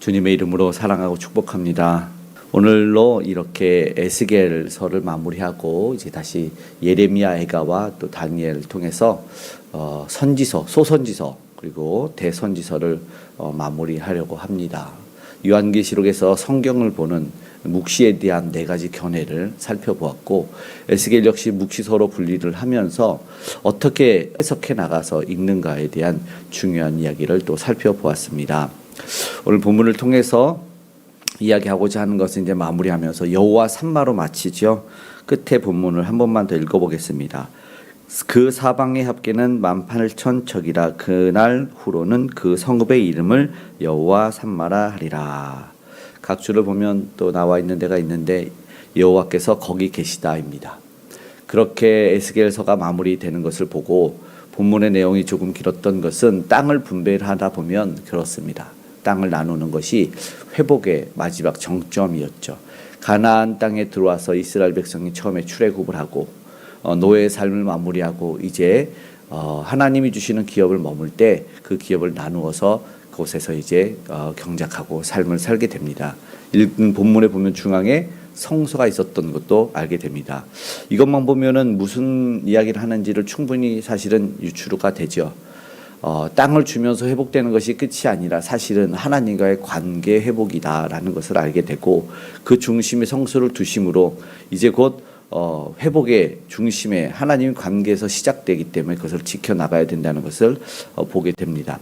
주님의 이름으로 사랑하고 축복합니다. 오늘로 이렇게 에스겔서를 마무리하고 이제 다시 예레미야, 에가와 또 다니엘을 통해서 선지서, 소선지서 그리고 대선지서를 마무리하려고 합니다. 요한계시록에서 성경을 보는 묵시에 대한 4가지 견해를 살펴보았고, 에스겔 역시 묵시서로 분리를 하면서 어떻게 해석해 나가서 읽는가에 대한 중요한 이야기를 또 살펴보았습니다. 오늘 본문을 통해서 이야기하고자 하는 것은 이제 마무리하면서 여호와 산마로 마치죠. 끝에 본문을 한 번만 더 읽어보겠습니다. 그 사방의 합계는 18,000척이라 그날 후로는 그 성읍의 이름을 여호와 산마라 하리라. 각 줄을 보면 또 나와 있는 데가 있는데 여호와께서 거기 계시다입니다. 그렇게 에스겔서가 마무리되는 것을 보고 본문의 내용이 조금 길었던 것은 땅을 분배하다 보면 그렇습니다. 땅을 나누는 것이 회복의 마지막 정점이었죠. 가나안 땅에 들어와서 이스라엘 백성이 처음에 출애굽을 하고 노예의 삶을 마무리하고 이제 하나님이 주시는 기업을 머물 때 그 기업을 나누어서 그곳에서 이제 경작하고 삶을 살게 됩니다. 읽은 본문에 보면 중앙에 성소가 있었던 것도 알게 됩니다. 이것만 보면은 무슨 이야기를 하는지를 충분히 사실은 유추가 되죠. 땅을 주면서 회복되는 것이 끝이 아니라 사실은 하나님과의 관계 회복이다라는 것을 알게 되고, 그 중심에 성소를 두심으로 이제 곧 회복의 중심에 하나님 관계에서 시작되기 때문에 그것을 지켜나가야 된다는 것을 보게 됩니다.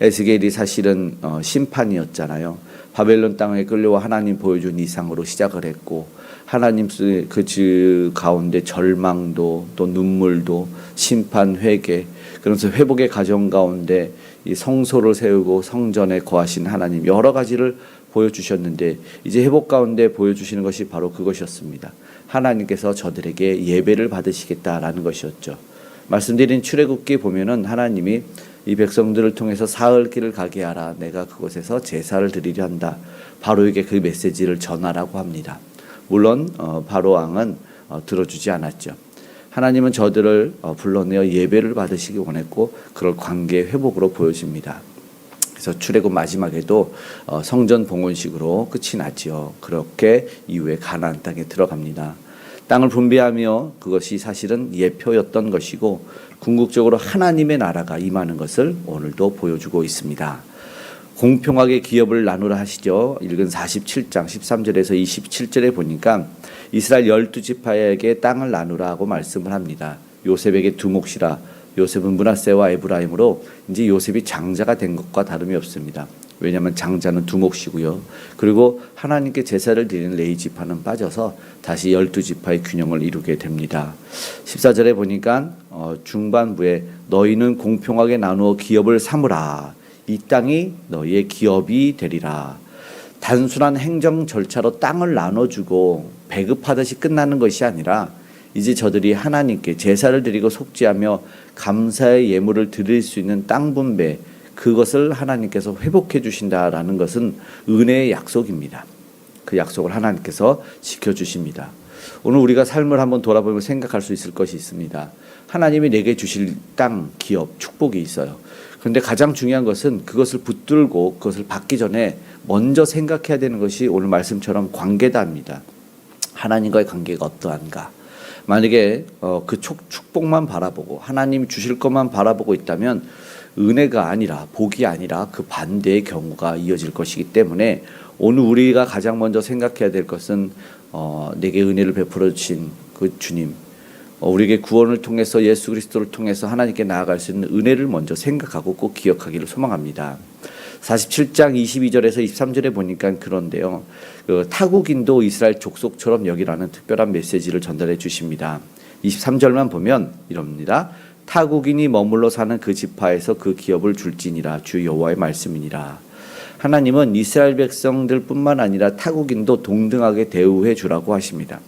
에스겔이 사실은 심판이었잖아요. 바벨론 땅에 끌려와 하나님 보여준 이상으로 시작을 했고, 하나님 그 가운데 절망도 또 눈물도 심판 회개, 그러면서 회복의 과정 가운데 이 성소를 세우고 성전에 거하신 하나님 여러 가지를 보여주셨는데, 이제 회복 가운데 보여주시는 것이 바로 그것이었습니다. 하나님께서 저들에게 예배를 받으시겠다라는 것이었죠. 말씀드린 출애굽기 보면은 하나님이 이 백성들을 통해서 사흘 길을 가게 하라, 내가 그곳에서 제사를 드리려 한다, 바로에게 그 메시지를 전하라고 합니다. 물론 바로 왕은 들어주지 않았죠. 하나님은 저들을 불러내어 예배를 받으시기 원했고, 그럴 관계 회복으로 보여집니다. 그래서 출애굽 마지막에도 성전 봉헌식으로 끝이 났지요. 그렇게 이후에 가나안 땅에 들어갑니다. 땅을 분배하며 그것이 사실은 예표였던 것이고, 궁극적으로 하나님의 나라가 임하는 것을 오늘도 보여주고 있습니다. 공평하게 기업을 나누라 하시죠. 읽은 47장 13절에서 27절에 보니까 이스라엘 12지파에게 땅을 나누라고 말씀을 합니다. 요셉에게 2몫이라. 요셉은 므낫세와 에브라임으로 이제 요셉이 장자가 된 것과 다름이 없습니다. 왜냐하면 장자는 2몫이고요. 그리고 하나님께 제사를 드리는 레위지파는 빠져서 다시 12지파의 균형을 이루게 됩니다. 14절에 보니까 중반부에 너희는 공평하게 나누어 기업을 삼으라. 이 땅이 너희의 기업이 되리라. 단순한 행정 절차로 땅을 나눠주고 배급하듯이 끝나는 것이 아니라 이제 저들이 하나님께 제사를 드리고 속죄하며 감사의 예물을 드릴 수 있는 땅 분배, 그것을 하나님께서 회복해 주신다라는 것은 은혜의 약속입니다. 그 약속을 하나님께서 지켜주십니다. 오늘 우리가 삶을 한번 돌아보면 생각할 수 있을 것이 있습니다. 하나님이 내게 주실 땅, 기업, 축복이 있어요. 그런데 가장 중요한 것은 그것을 붙들고 그것을 받기 전에 먼저 생각해야 되는 것이 오늘 말씀처럼 관계다입니다. 하나님과의 관계가 어떠한가. 만약에 그 축복만 바라보고 하나님이 주실 것만 바라보고 있다면 은혜가 아니라, 복이 아니라 그 반대의 경우가 이어질 것이기 때문에 오늘 우리가 가장 먼저 생각해야 될 것은 내게 은혜를 베풀어 주신 그 주님, 우리에게 구원을 통해서 예수 그리스도를 통해서 하나님께 나아갈 수 있는 은혜를 먼저 생각하고 꼭 기억하기를 소망합니다. 47장 22절에서 23절에 보니까 그런데요, 타국인도 이스라엘 족속처럼 여기라는 특별한 메시지를 전달해 주십니다. 23절만 보면 이럽니다. 타국인이 머물러 사는 그 지파에서 그 기업을 줄지니라. 주 여호와의 말씀이니라. 하나님은 이스라엘 백성들 뿐만 아니라 타국인도 동등하게 대우해 주라고 하십니다.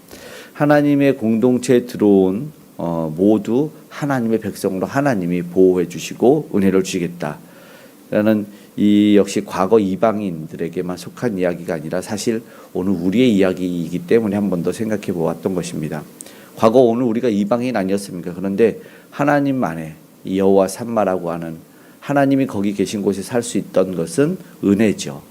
하나님의 공동체에 들어온 모두 하나님의 백성으로 하나님이 보호해 주시고 은혜를 주시겠다라는, 이 역시 과거 이방인들에게만 속한 이야기가 아니라 사실 오늘 우리의 이야기이기 때문에 한 번 더 생각해 보았던 것입니다. 과거 오늘 우리가 이방인 아니었습니까? 그런데 하나님만의 여호와 산마라고 하는 하나님이 거기 계신 곳에 살 수 있던 것은 은혜죠.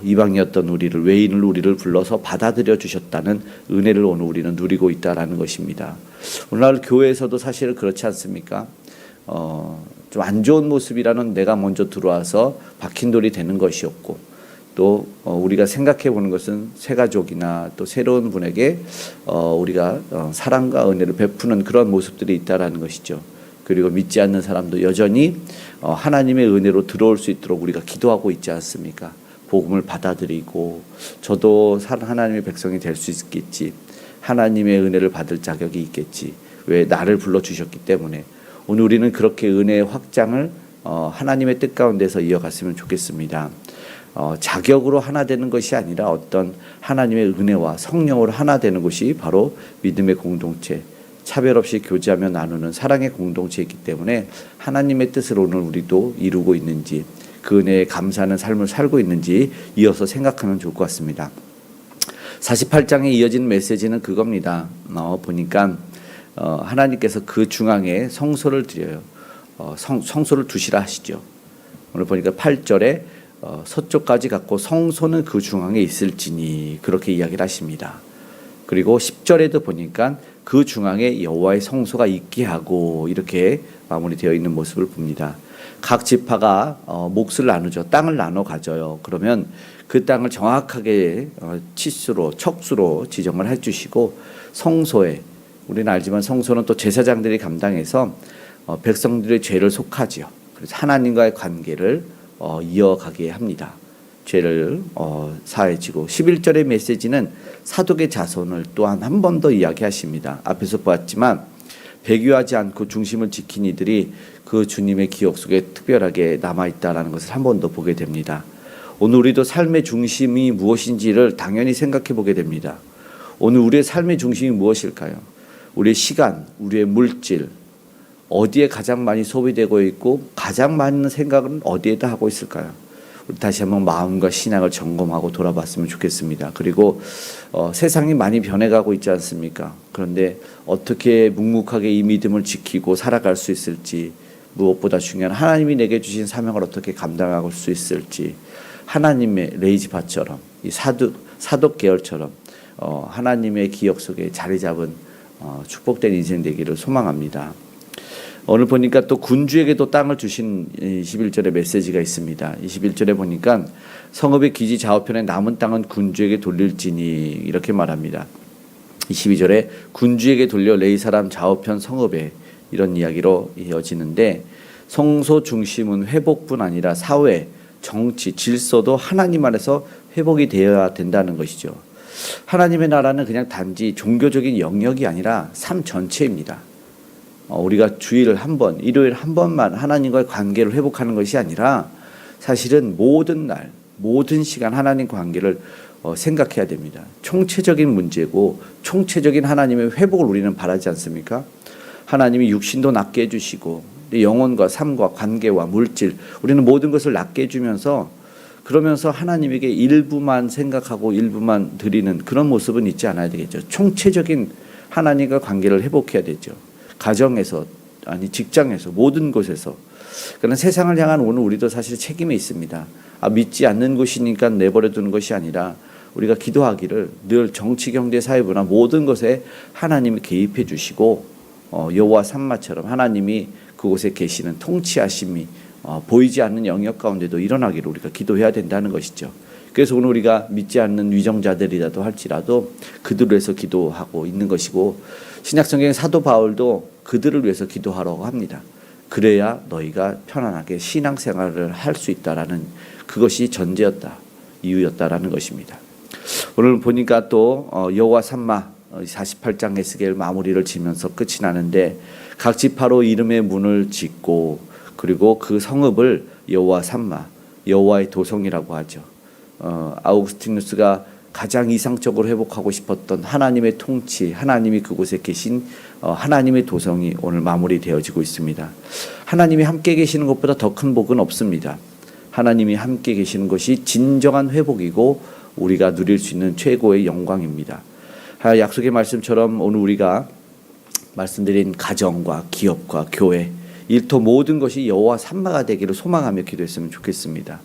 이방이었던 우리를, 외인을 우리를 불러서 받아들여 주셨다는 은혜를 오늘 우리는 누리고 있다라는 것입니다. 오늘날 교회에서도 사실 그렇지 않습니까? 좀 안 좋은 모습이라는, 내가 먼저 들어와서 박힌 돌이 되는 것이었고, 또 우리가 생각해 보는 것은 새가족이나 또 새로운 분에게 우리가 사랑과 은혜를 베푸는 그런 모습들이 있다라는 것이죠. 그리고 믿지 않는 사람도 여전히 하나님의 은혜로 들어올 수 있도록 우리가 기도하고 있지 않습니까? 복음을 받아들이고 저도 하나님의 백성이 될 수 있겠지, 하나님의 은혜를 받을 자격이 있겠지, 왜 나를 불러주셨기 때문에. 오늘 우리는 그렇게 은혜의 확장을 하나님의 뜻 가운데서 이어갔으면 좋겠습니다. 자격으로 하나 되는 것이 아니라 어떤 하나님의 은혜와 성령으로 하나 되는 것이 바로 믿음의 공동체, 차별 없이 교제하며 나누는 사랑의 공동체이기 때문에 하나님의 뜻을 오늘 우리도 이루고 있는지, 그 은혜에 감사하는 삶을 살고 있는지 이어서 생각하면 좋을 것 같습니다. 48장에 이어진 메시지는 그겁니다. 보니까 하나님께서 그 중앙에 성소를 드려요. 성소를 두시라 하시죠. 오늘 보니까 8절에 서쪽까지 갖고 성소는 그 중앙에 있을지니, 그렇게 이야기를 하십니다. 그리고 10절에도 보니까 그 중앙에 여호와의 성소가 있게 하고, 이렇게 마무리되어 있는 모습을 봅니다. 각 지파가 몫을 나누죠. 땅을 나눠 가져요. 그러면 그 땅을 정확하게 치수로, 척수로 지정을 해주시고, 성소에, 우리는 알지만 성소는 또 제사장들이 감당해서 백성들의 죄를 속하지요. 그래서 하나님과의 관계를 이어가게 합니다. 죄를 사해지고, 11절의 메시지는 사독의 자손을 또한 한 번 더 이야기하십니다. 앞에서 보았지만 배교하지 않고 중심을 지킨 이들이 그 주님의 기억 속에 특별하게 남아있다는 것을 한 번 더 보게 됩니다. 오늘 우리도 삶의 중심이 무엇인지를 당연히 생각해 보게 됩니다. 오늘 우리의 삶의 중심이 무엇일까요? 우리의 시간, 우리의 물질, 어디에 가장 많이 소비되고 있고 가장 많은 생각은 어디에다 하고 있을까요? 우리 다시 한번 마음과 신앙을 점검하고 돌아봤으면 좋겠습니다. 그리고 세상이 많이 변해가고 있지 않습니까? 그런데 어떻게 묵묵하게 이 믿음을 지키고 살아갈 수 있을지, 무엇보다 중요한 하나님이 내게 주신 사명을 어떻게 감당할 수 있을지, 하나님의 레이지파처럼, 이 사독 계열처럼 하나님의 기억 속에 자리 잡은 축복된 인생 되기를 소망합니다. 오늘 보니까 또 군주에게도 땅을 주신 21절의 메시지가 있습니다. 21절에 보니까 성읍의 기지 좌우편에 남은 땅은 군주에게 돌릴지니, 이렇게 말합니다. 22절에 군주에게 돌려 레위 사람 좌우편 성읍에, 이런 이야기로 이어지는데, 성소 중심은 회복뿐 아니라 사회, 정치, 질서도 하나님 안에서 회복이 되어야 된다는 것이죠. 하나님의 나라는 그냥 단지 종교적인 영역이 아니라 삶 전체입니다. 우리가 주일 한 번, 일요일 한 번만 하나님과의 관계를 회복하는 것이 아니라 사실은 모든 날, 모든 시간 하나님 관계를 생각해야 됩니다. 총체적인 문제고 총체적인 하나님의 회복을 우리는 바라지 않습니까? 하나님이 육신도 낫게 해주시고 영혼과 삶과 관계와 물질, 우리는 모든 것을 낫게 해주면서, 그러면서 하나님에게 일부만 생각하고 일부만 드리는 그런 모습은 있지 않아야 되겠죠. 총체적인 하나님과 관계를 회복해야 되죠. 가정에서, 아니 직장에서, 모든 곳에서. 그러나 세상을 향한 오늘 우리도 사실 책임이 있습니다. 믿지 않는 곳이니까 내버려 두는 것이 아니라 우리가 기도하기를 늘 정치, 경제, 사회부나 모든 것에 하나님이 개입해 주시고, 여호와 삼마처럼 하나님이 그곳에 계시는 통치하심이 보이지 않는 영역 가운데도 일어나기를 우리가 기도해야 된다는 것이죠. 그래서 오늘 우리가 믿지 않는 위정자들이라도 할지라도 그들을 위해서 기도하고 있는 것이고, 신약성경의 사도 바울도 그들을 위해서 기도하라고 합니다. 그래야 너희가 편안하게 신앙생활을 할 수 있다라는, 그것이 전제였다, 이유였다라는 것입니다. 오늘 보니까 또 여호와 삼마 48장 에스겔 마무리를 지면서 끝이 나는데, 각 지파로 이름의 문을 짓고, 그리고 그 성읍을 여호와 삼마, 여호와의 도성이라고 하죠. 아우구스티누스가 가장 이상적으로 회복하고 싶었던 하나님의 통치, 하나님이 그곳에 계신 하나님의 도성이 오늘 마무리되어지고 있습니다. 하나님이 함께 계시는 것보다 더 큰 복은 없습니다. 하나님이 함께 계시는 것이 진정한 회복이고 우리가 누릴 수 있는 최고의 영광입니다. 약속의 말씀처럼 오늘 우리가 말씀드린 가정과 기업과 교회, 일터 모든 것이 여호와 삼마가 되기를 소망하며 기도했으면 좋겠습니다.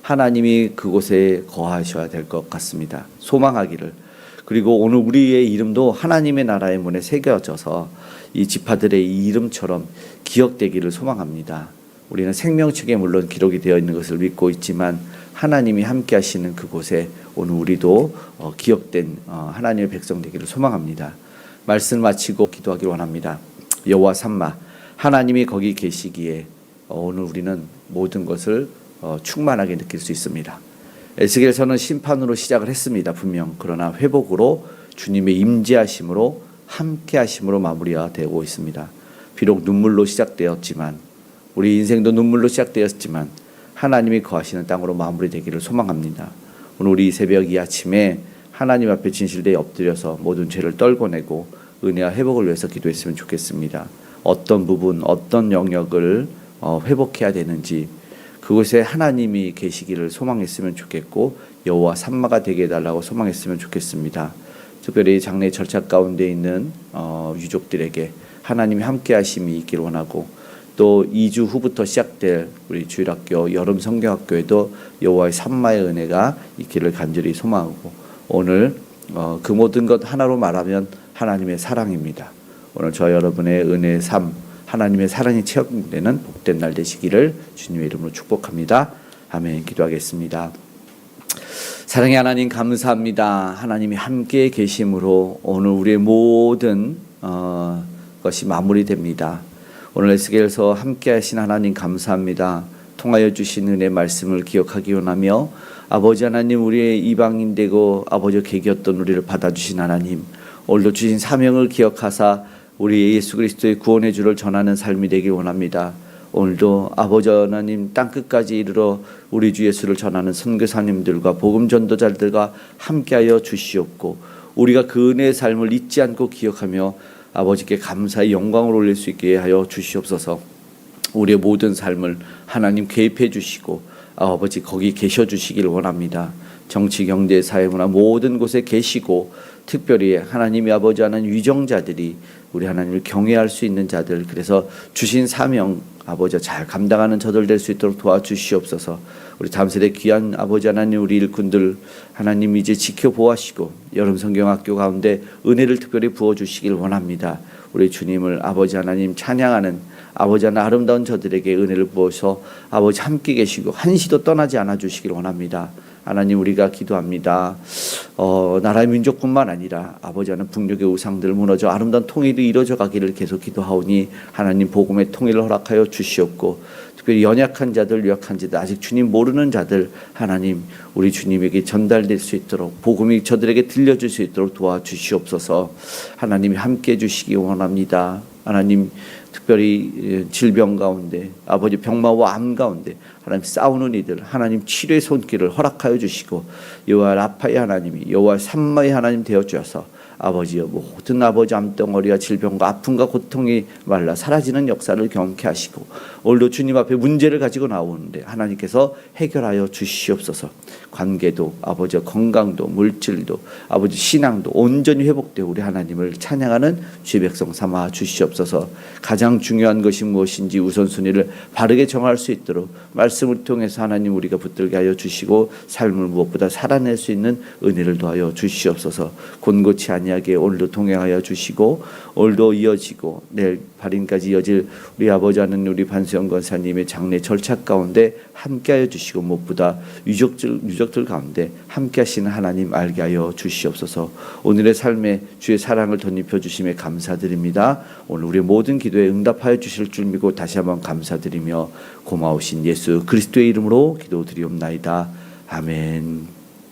하나님이 그곳에 거하셔야 될 것 같습니다. 소망하기를. 그리고 오늘 우리의 이름도 하나님의 나라의 문에 새겨져서 이 지파들의 이 이름처럼 기억되기를 소망합니다. 우리는 생명책에 물론 기록이 되어 있는 것을 믿고 있지만 하나님이 함께 하시는 그곳에 오늘 우리도 기억된 하나님의 백성 되기를 소망합니다. 말씀 마치고 기도하기를 원합니다. 여호와 삼마, 하나님이 거기 계시기에 오늘 우리는 모든 것을 충만하게 느낄 수 있습니다. 에스겔서는 심판으로 시작을 했습니다. 분명. 그러나 회복으로 주님의 임재하심으로 함께하심으로 마무리가 되고 있습니다. 비록 눈물로 시작되었지만 우리 인생도 눈물로 시작되었지만 하나님이 거하시는 땅으로 마무리되기를 소망합니다. 오늘 우리 새벽 이 아침에 하나님 앞에 진실되이 엎드려서 모든 죄를 떨궈내고 은혜와 회복을 위해서 기도했으면 좋겠습니다. 어떤 부분, 어떤 영역을 회복해야 되는지 그곳에 하나님이 계시기를 소망했으면 좋겠고 여호와 삼마가 되게 해달라고 소망했으면 좋겠습니다. 특별히 장례 절차 가운데 있는 유족들에게 하나님이 함께 하심이 있기를 원하고 또 2주 후부터 시작될 우리 주일학교 여름 성경학교에도 여호와의 삼마의 은혜가 있기를 간절히 소망하고 오늘 그 모든 것 하나로 말하면 하나님의 사랑입니다. 오늘 저 여러분의 은혜의 삶 하나님의 사랑이 체험되는 복된 날 되시기를 주님의 이름으로 축복합니다. 아멘. 기도하겠습니다. 사랑의 하나님 감사합니다. 하나님이 함께 계심으로 오늘 우리의 모든 것이 마무리됩니다. 오늘 에스겔서 함께 하신 하나님 감사합니다. 통하여 주신 은혜 말씀을 기억하기 원하며 아버지 하나님 우리의 이방인 되고 아버지 계기였던 우리를 받아주신 하나님 오늘도 주신 사명을 기억하사 우리 예수 그리스도의 구원의 주를 전하는 삶이 되길 원합니다. 오늘도 아버지 하나님 땅끝까지 이르러 우리 주 예수를 전하는 선교사님들과 복음 전도자들과 함께하여 주시옵고 우리가 그 은혜의 삶을 잊지 않고 기억하며 아버지께 감사의 영광을 올릴 수 있게 하여 주시옵소서. 우리의 모든 삶을 하나님 개입해 주시고 아버지 거기 계셔 주시길 원합니다. 정치, 경제, 사회, 문화 모든 곳에 계시고 특별히 하나님이 아버지 하는 위정자들이 우리 하나님을 경외할 수 있는 자들 그래서 주신 사명 아버지 잘 감당하는 저들 될 수 있도록 도와주시옵소서. 우리 다음세대 귀한 아버지 하나님 우리 일꾼들 하나님 이제 지켜보아시고 여름 성경학교 가운데 은혜를 특별히 부어주시길 원합니다. 우리 주님을 아버지 하나님 찬양하는 아버지 하나님 아름다운 저들에게 은혜를 부어서 아버지 함께 계시고 한시도 떠나지 않아 주시길 원합니다. 하나님 우리가 기도합니다. 나라의 민족뿐만 아니라 아버지 하나님 북녘의 우상들 무너져 아름다운 통일이 이루어져 가기를 계속 기도하오니 하나님 복음의 통일을 허락하여 주시옵고 특별히 연약한 자들 유약한 자들 아직 주님 모르는 자들 하나님 우리 주님에게 전달될 수 있도록 복음이 저들에게 들려줄 수 있도록 도와주시옵소서. 하나님이 함께해 주시기 원합니다. 하나님 특별히 질병 가운데 아버지 병마와 암 가운데 하나님 싸우는 이들 하나님 치료의 손길을 허락하여 주시고 여호와 라파의 하나님이 여호와 삼마의 하나님 되어 주셔서 아버지여 모든 아버지 암덩어리와 질병과 아픔과 고통이 말라 사라지는 역사를 경험케 하시고 오늘도 주님 앞에 문제를 가지고 나오는데 하나님께서 해결하여 주시옵소서. 관계도 아버지와 건강도 물질도 아버지 신앙도 온전히 회복되어 우리 하나님을 찬양하는 주의 백성 삼아 주시옵소서. 가장 중요한 것이 무엇인지 우선순위를 바르게 정할 수 있도록 말씀을 통해서 하나님 우리가 붙들게 하여 주시고 삶을 무엇보다 살아낼 수 있는 은혜를 더하여 주시옵소서. 곤고치 아니하게 오늘도 동행하여 주시고 오늘도 이어지고 내일 발인까지 이어질 우리 아버지 하는 우리 반수영 권사님의 장례 절차 가운데 함께하여 주시고 무엇보다 유족들 가운데 함께하시는 하나님 알게 하여 주시옵소서. 오늘의 삶에 주의 사랑을 덧입혀 주심에 감사드립니다. 오늘 우리의 모든 기도에 응답하여 주실 줄 믿고 다시 한번 감사드리며 고마우신 예수 그리스도의 이름으로 기도드리옵나이다. 아멘.